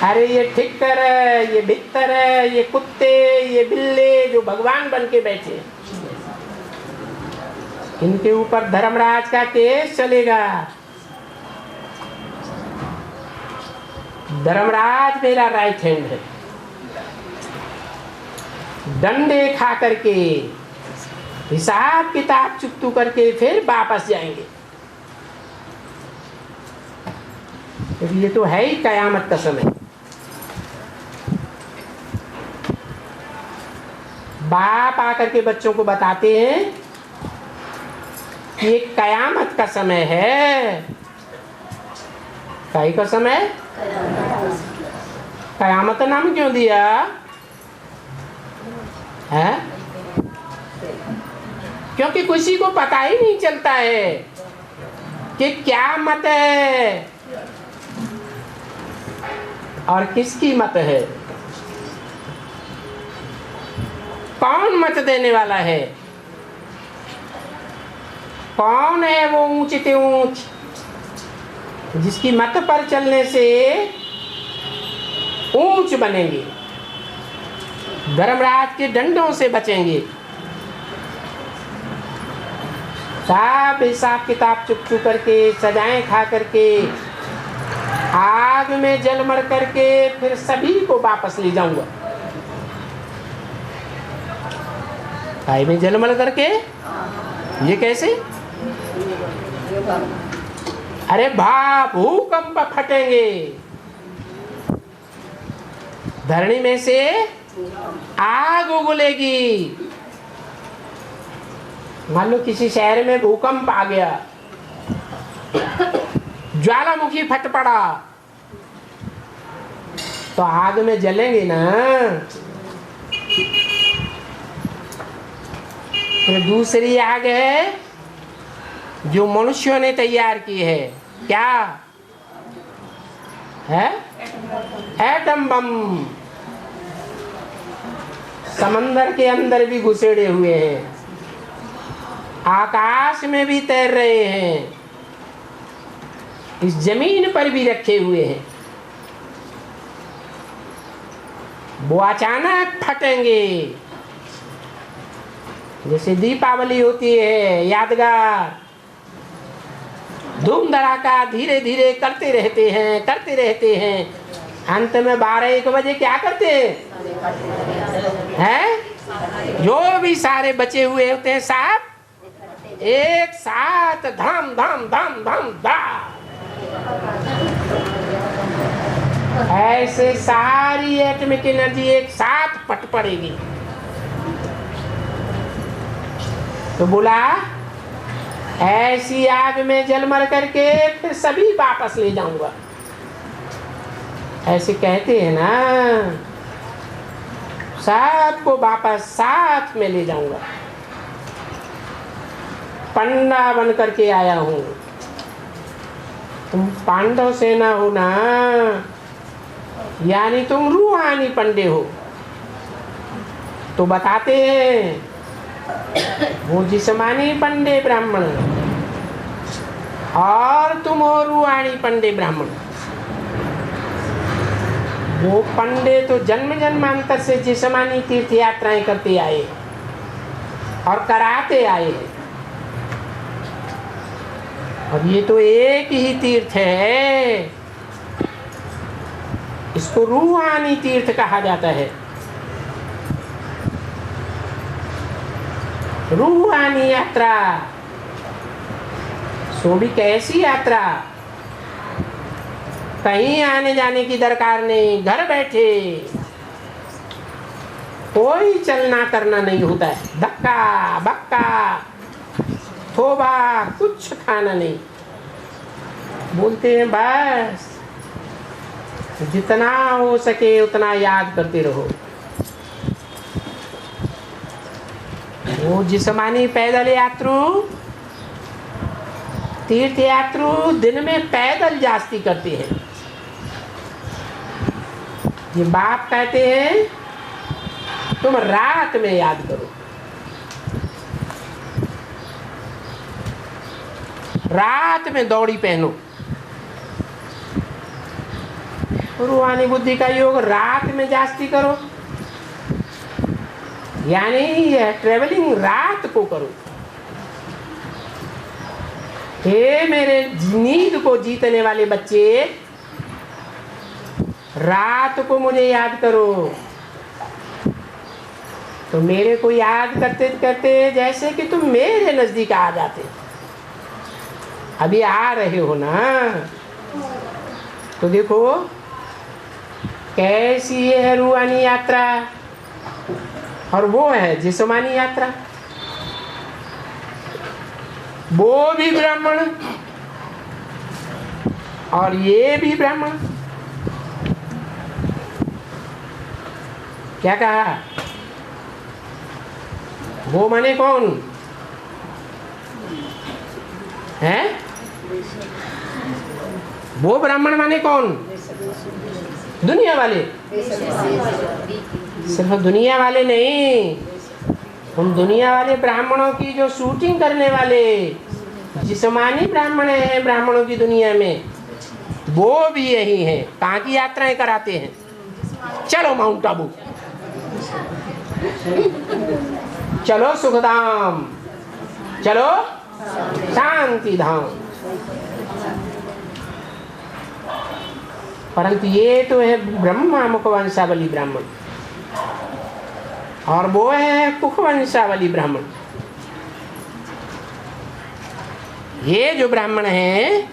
अरे ये ठिक्कर है, ये भित्तर है, ये कुत्ते, ये बिल्ले जो भगवान बन के बैठे, इनके ऊपर धर्मराज का केस चलेगा। धर्मराज मेरा राइट हैंड है, डंडे खा करके हिसाब किताब चुकतू करके फिर वापस जाएंगे। तो ये तो है ही कयामत का समय। बाप आकर के बच्चों को बताते हैं कि ये कयामत का समय है। काई का समय? कयामत नाम क्यों दिया है? क्योंकि किसी को पता ही नहीं चलता है कि क्या मत है और किसकी मत है, कौन मत देने वाला है, कौन है वो ऊंच से ऊंच जिसकी मत पर चलने से ऊंच बनेंगे, धर्मराज के डंडों से बचेंगे। सब हिसाब किताब चुप चुप करके, सजाएं खा करके, आग में जल मर करके फिर सभी को वापस ले जाऊंगा। आग में जल मर करके ये कैसे? अरे भूकंप फटेंगे, धरणी में से आग उगलेगी। मान लो किसी शहर में भूकंप आ गया, ज्वालामुखी फट पड़ा, तो आग में जलेंगे ना। तो दूसरी आग है जो मनुष्यों ने तैयार की है, क्या है? Atom bomb. समंदर के अंदर भी घुसेड़े हुए हैं, आकाश में भी तैर रहे हैं, इस जमीन पर भी रखे हुए हैं। वो अचानक फटेंगे। जैसे दीपावली होती है यादगार, धूम धड़ाका धीरे धीरे करते रहते हैं, अंत में 12-1 बजे क्या करते हैं? जो भी सारे बचे हुए होते हैं सब एक साथ धाम धाम धाम धाम धा, ऐसे सारी एटॉमिक एनर्जी एक साथ पट पड़ेगी। तो बोला ऐसी आग में जल मर करके फिर सभी वापस ले जाऊंगा। ऐसे कहते हैं ना, सबको वापस साथ में ले जाऊंगा। पंडा बन करके आया हूं। तुम पांडव सेना हो ना, यानी तुम रूहानी पंडे हो। तो बताते हैं वो जिस्मानी पंडे ब्राह्मण और तुम हो रूहानी पंडे ब्राह्मण। वो पंडे तो जन्म जन्मांतर से जिस्मानी तीर्थ यात्राएं करते आए और कराते आए, और ये तो एक ही तीर्थ है, इसको रूहानी तीर्थ कहा जाता है। रूहानी यात्रा, सो भी कैसी यात्रा? कहीं आने जाने की दरकार नहीं, घर बैठे कोई चलना करना नहीं होता है, धक्का बक्का थोबा कुछ खाना नहीं। बोलते हैं बस जितना हो सके उतना याद करते रहो। वो जिस्मानी पैदल यात्रु, तीर्थ यात्रु दिन में पैदल जास्ती करते हैं। ये बाप कहते हैं तुम रात में याद करो, रात में दौड़ी पहनो। रूहानी बुद्धि का योग रात में जास्ती करो, यानी ट्रेवलिंग रात को करो। हे मेरे नींद को जीतने वाले बच्चे, रात को मुझे याद करो। तो मेरे को याद करते करते जैसे कि तुम मेरे नजदीक आ जाते, अभी आ रहे हो ना। तो देखो कैसी है रूहानी यात्रा, और वो है जिस्मानी यात्रा। वो भी ब्राह्मण और ये भी ब्राह्मण। क्या कहा? वो माने कौन है? वो ब्राह्मण माने कौन? दुनिया वाले। सिर्फ दुनिया वाले नहीं, हम दुनिया वाले ब्राह्मणों की जो शूटिंग करने वाले जिस्मानी ब्राह्मण हैं ब्राह्मणों की दुनिया में, वो भी यही हैं। कहाँ की यात्राएं कराते हैं? चलो माउंट आबू, चलो सुखधाम, चलो शांति धाम। परंतु ये तो है ब्रह्मा मुखवंशावली ब्राह्मण, और वो है कुखवंशावली ब्राह्मण। ये जो ब्राह्मण हैं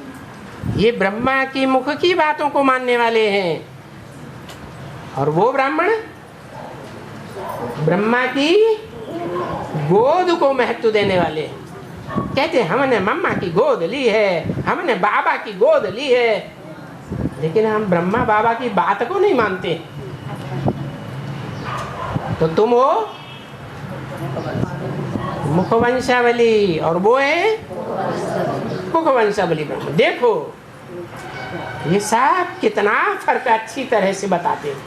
ये ब्रह्मा की मुख की बातों को मानने वाले हैं, और वो ब्राह्मण ब्रह्मा की गोद को महत्व देने वाले हैं। कहते हमने मम्मा की गोद ली है, हमने बाबा की गोद ली है, लेकिन हम ब्रह्मा बाबा की बात को नहीं मानते। तो तुम हो मुखवंशावली और वो है मुखवंशावली ब्रह्म। देखो ये सब कितना फर्क अच्छी तरह से बताते हैं।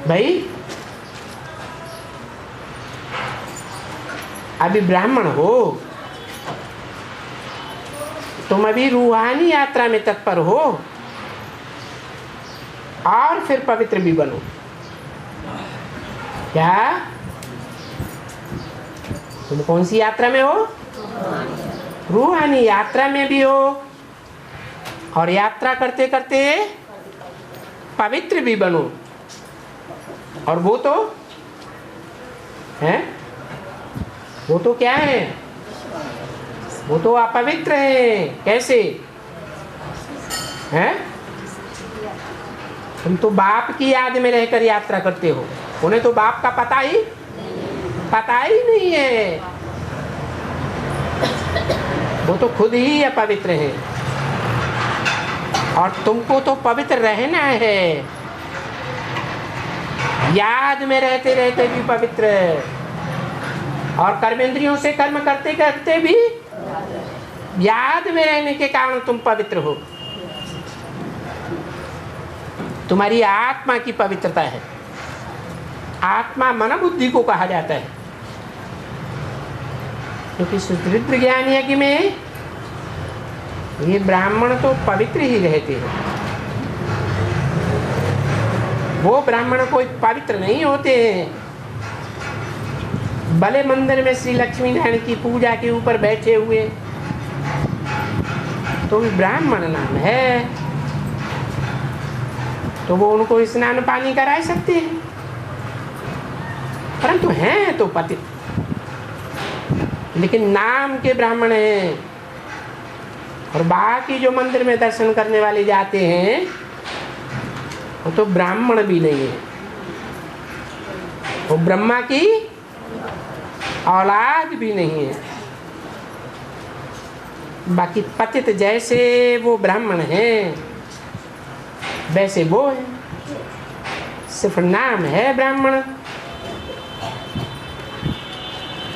भाई अभी ब्राह्मण हो, तुम अभी रूहानी यात्रा में तत्पर हो और फिर पवित्र भी बनो। क्या तुम कौन सी यात्रा में हो? रूहानी यात्रा में भी हो और यात्रा करते करते पवित्र भी बनो। और वो तो है, वो तो क्या है? वो तो अपवित्र है। कैसे हैं? तुम तो बाप की याद में रहकर यात्रा करते हो, उन्हें तो बाप का पता ही नहीं है। वो तो खुद ही अपवित्र है और तुमको तो पवित्र रहना है। याद में रहते रहते भी पवित्र, और कर्मेंद्रियों से कर्म करते करते भी याद में रहने के कारण तुम पवित्र हो। तुम्हारी आत्मा की पवित्रता है। आत्मा मन बुद्धि को कहा जाता है, क्योंकि सुदृढ़ ज्ञान यज्ञ में ये ब्राह्मण तो पवित्र ही रहते हैं। वो ब्राह्मण कोई पवित्र नहीं होते हैं। भले मंदिर में श्री लक्ष्मी नारायण की पूजा के ऊपर बैठे हुए तो भी ब्राह्मण नाम है, तो वो उनको स्नान पानी करा सकते हैं, परंतु हैं तो पतित, लेकिन नाम के ब्राह्मण हैं। और बाकी जो मंदिर में दर्शन करने वाले जाते हैं वो तो ब्राह्मण भी नहीं है, वो ब्रह्मा की औलाद भी नहीं है। बाकी पतित जैसे वो ब्राह्मण हैं वैसे वो है, सिर्फ नाम है ब्राह्मण।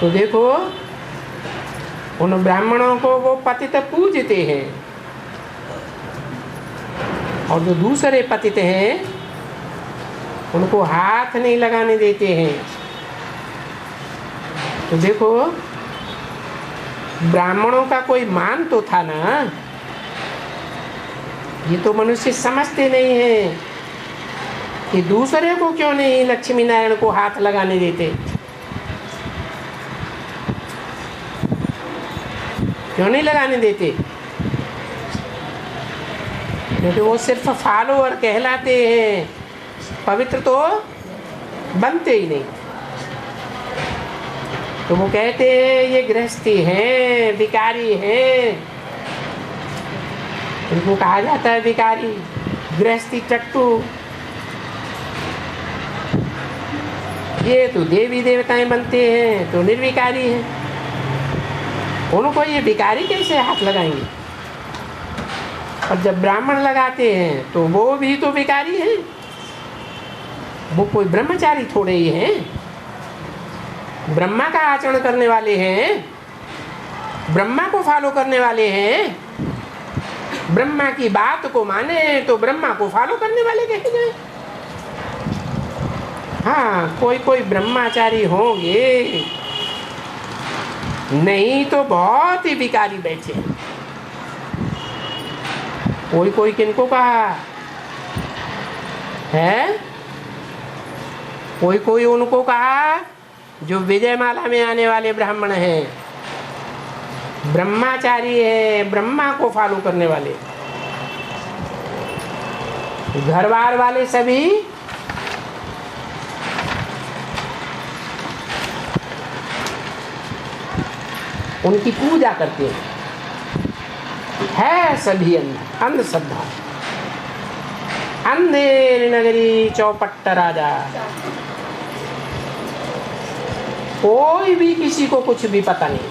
तो देखो उन ब्राह्मणों को वो पतित पूजते हैं, और जो दूसरे पतित हैं उनको हाथ नहीं लगाने देते हैं। तो देखो ब्राह्मणों का कोई मान तो था ना, ये तो मनुष्य समझते नहीं है कि दूसरे को क्यों नहीं लक्ष्मी नारायण को हाथ लगाने देते, क्यों नहीं लगाने देते? क्योंकि वो सिर्फ फॉलोअर कहलाते हैं, पवित्र तो बनते ही नहीं। तो वो कहते हैं ये गृहस्थी हैं, भिखारी हैं, उनको कहा जाता है भिखारी, गृहस्थी चट्टू। ये तो देवी देवताएं बनते हैं तो निर्विकारी हैं, उनको ये भिखारी कैसे हाथ लगाएंगे? और जब ब्राह्मण लगाते हैं तो वो भी तो भिखारी हैं, वो कोई ब्रह्मचारी थोड़े ही हैं, ब्रह्मा का आचरण करने वाले हैं, ब्रह्मा को फॉलो करने वाले हैं। ब्रह्मा की बात को माने तो ब्रह्मा को फॉलो करने वाले कहे जाए। हाँ, कोई कोई ब्रह्मचारी होंगे, नहीं तो बहुत ही भिखारी बैठे। कोई कोई किनको कहा है, कोई कोई उनको कहा जो विजयमाला में आने वाले ब्राह्मण हैं, ब्रह्मचारी है, ब्रह्मा को फॉलो करने वाले। घरवार वाले सभी उनकी पूजा करते हैं, है सभी अंधश्रद्धा। अंधेर नगरी चौपट्ट राजा। कोई भी किसी को कुछ भी पता नहीं।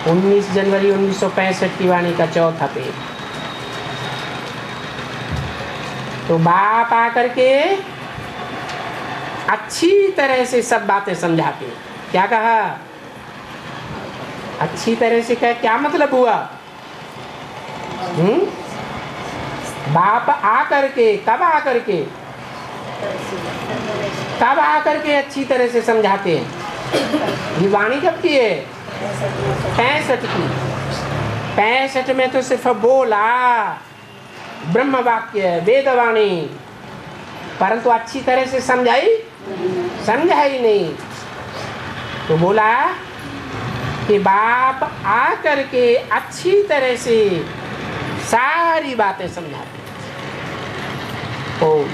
19 जनवरी 1965 की वाणी का चौथा पेज। तो बाप आकर के अच्छी तरह से सब बातें समझाते। क्या कहा? अच्छी तरह से क्या मतलब हुआ? बाप आकर के, कब आकर के, कब आकर के अच्छी तरह से समझाते हैं? ये वाणी कब की है? 65 की। 65 में तो सिर्फ बोला, ब्रह्म वाक्य, वेदवाणी, परंतु अच्छी तरह से समझाई नहीं। तो बोला कि बाप आकर के अच्छी तरह से सारी बातें समझाते। ओम